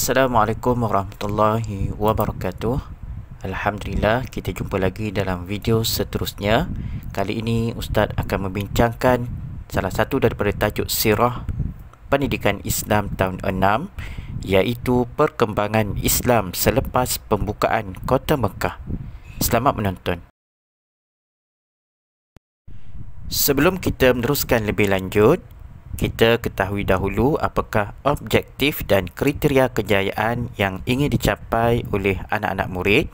Assalamualaikum warahmatullahi wabarakatuh. Alhamdulillah, kita jumpa lagi dalam video seterusnya. Kali ini Ustaz akan membincangkan salah satu daripada tajuk sirah pendidikan Islam tahun 6, iaitu perkembangan Islam selepas pembukaan kota Mekah. Selamat menonton. Sebelum kita meneruskan lebih lanjut, kita ketahui dahulu apakah objektif dan kriteria kejayaan yang ingin dicapai oleh anak-anak murid.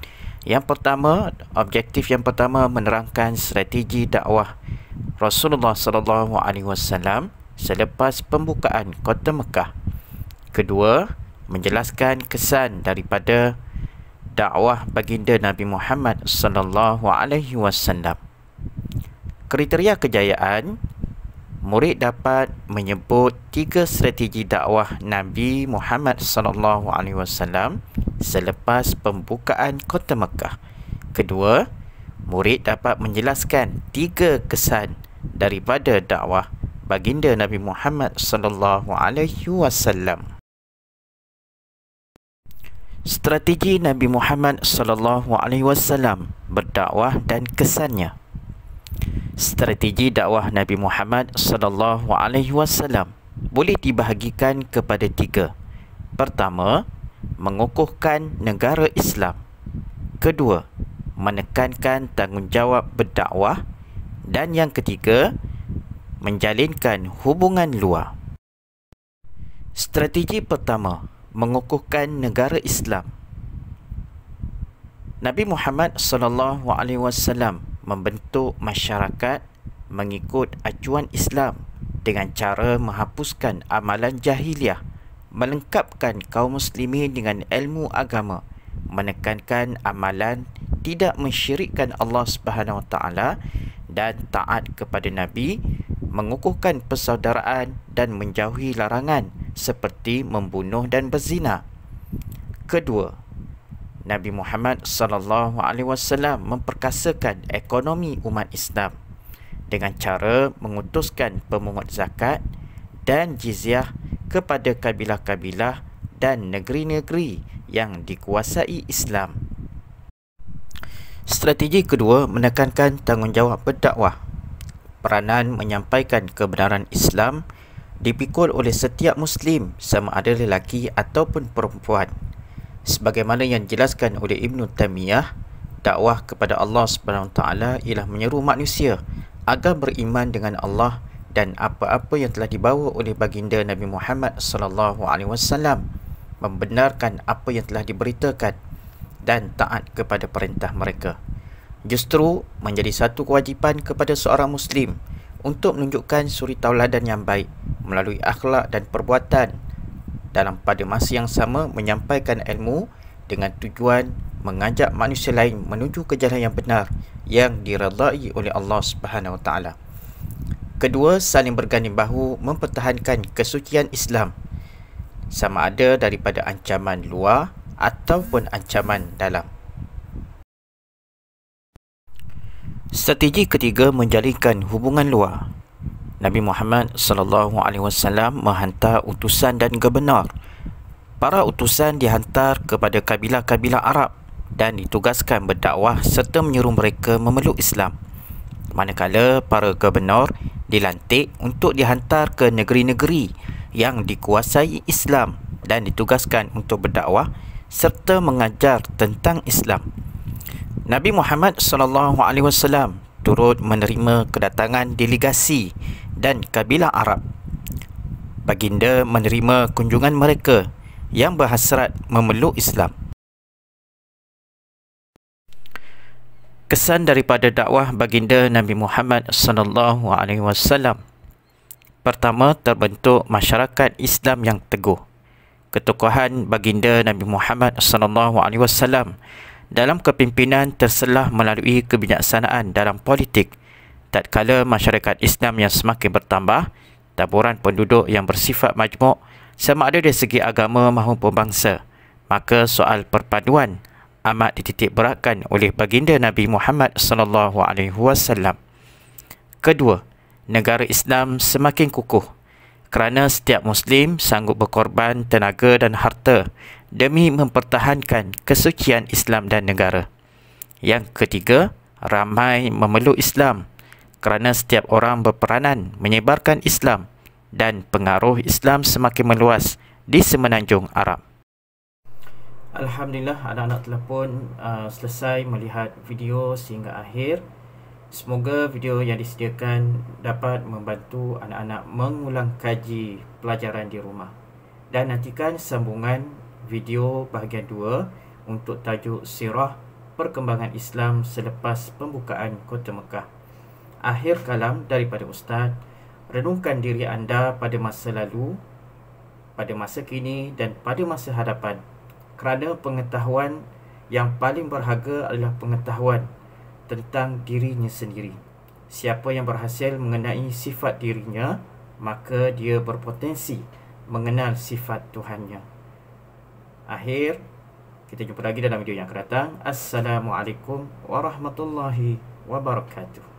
Yang pertama, objektif yang pertama menerangkan strategi dakwah Rasulullah SAW selepas pembukaan kota Mekah. Kedua, menjelaskan kesan daripada dakwah baginda Nabi Muhammad SAW. Kriteria kejayaan, murid dapat menyebut 3 strategi dakwah Nabi Muhammad SAW selepas pembukaan kota Mekah. Kedua, murid dapat menjelaskan 3 kesan daripada dakwah baginda Nabi Muhammad SAW. Strategi Nabi Muhammad SAW berdakwah dan kesannya. Strategi dakwah Nabi Muhammad SAW boleh dibahagikan kepada 3. Pertama, mengukuhkan negara Islam. Kedua, menekankan tanggungjawab berdakwah. Dan yang ketiga, menjalinkan hubungan luar. Strategi pertama, mengukuhkan negara Islam. Nabi Muhammad SAW membentuk masyarakat mengikut acuan Islam dengan cara menghapuskan amalan jahiliah, melengkapkan kaum muslimin dengan ilmu agama, menekankan amalan tidak mensyirikkan Allah Subhanahu Wa Taala dan taat kepada Nabi, mengukuhkan persaudaraan dan menjauhi larangan seperti membunuh dan berzina. Kedua, Nabi Muhammad SAW memperkasakan ekonomi umat Islam dengan cara mengutuskan pemungut zakat dan jizyah kepada kabilah-kabilah dan negeri-negeri yang dikuasai Islam. Strategi kedua, menekankan tanggungjawab berdakwah. Peranan menyampaikan kebenaran Islam dipikul oleh setiap Muslim, sama ada lelaki ataupun perempuan. Sebagaimana yang dijelaskan oleh Ibn Taymiyah, dakwah kepada Allah SWT ialah menyeru manusia agar beriman dengan Allah dan apa-apa yang telah dibawa oleh baginda Nabi Muhammad SAW, membenarkan apa yang telah diberitakan dan taat kepada perintah mereka. Justru menjadi satu kewajipan kepada seorang Muslim untuk menunjukkan suri tauladan yang baik melalui akhlak dan perbuatan, dalam pada masa yang sama menyampaikan ilmu dengan tujuan mengajak manusia lain menuju ke jalan yang benar yang diredai oleh Allah Subhanahu Wa Taala. Kedua, saling berganding bahu mempertahankan kesucian Islam, sama ada daripada ancaman luar ataupun ancaman dalam. Strategi ketiga, menjalinkan hubungan luar. Nabi Muhammad SAW menghantar utusan dan gubernur. Para utusan dihantar kepada kabilah-kabilah Arab dan ditugaskan berdakwah serta menyeru mereka memeluk Islam. Manakala para gubernur dilantik untuk dihantar ke negeri-negeri yang dikuasai Islam dan ditugaskan untuk berdakwah serta mengajar tentang Islam. Nabi Muhammad SAW turut menerima kedatangan delegasi dan kabilah Arab. Baginda menerima kunjungan mereka yang berhasrat memeluk Islam. Kesan daripada dakwah baginda Nabi Muhammad SAW. Pertama, terbentuk masyarakat Islam yang teguh. Ketokohan baginda Nabi Muhammad SAW dalam kepimpinan terselah melalui kebijaksanaan dalam politik. Tatkala masyarakat Islam yang semakin bertambah, taburan penduduk yang bersifat majmuk, sama ada dari segi agama maupun bangsa, maka soal perpaduan amat dititik beratkan oleh baginda Nabi Muhammad SAW. Kedua, negara Islam semakin kukuh kerana setiap Muslim sanggup berkorban tenaga dan harta demi mempertahankan kesucian Islam dan negara. Yang ketiga, ramai memeluk Islam kerana setiap orang berperanan menyebarkan Islam dan pengaruh Islam semakin meluas di semenanjung Arab. Alhamdulillah, anak-anak telah pun selesai melihat video sehingga akhir. Semoga video yang disediakan dapat membantu anak-anak mengulang kaji pelajaran di rumah. Dan nantikan sambungan video bahagian 2 untuk tajuk Sirah Perkembangan Islam selepas pembukaan Kota Mekah. Akhir kalam daripada Ustaz, renungkan diri anda pada masa lalu, pada masa kini dan pada masa hadapan. Kerana pengetahuan yang paling berharga adalah pengetahuan tentang dirinya sendiri. Siapa yang berhasil mengenai sifat dirinya, maka dia berpotensi mengenal sifat Tuhannya. Akhir, kita jumpa lagi dalam video yang akan datang. Assalamualaikum warahmatullahi wabarakatuh.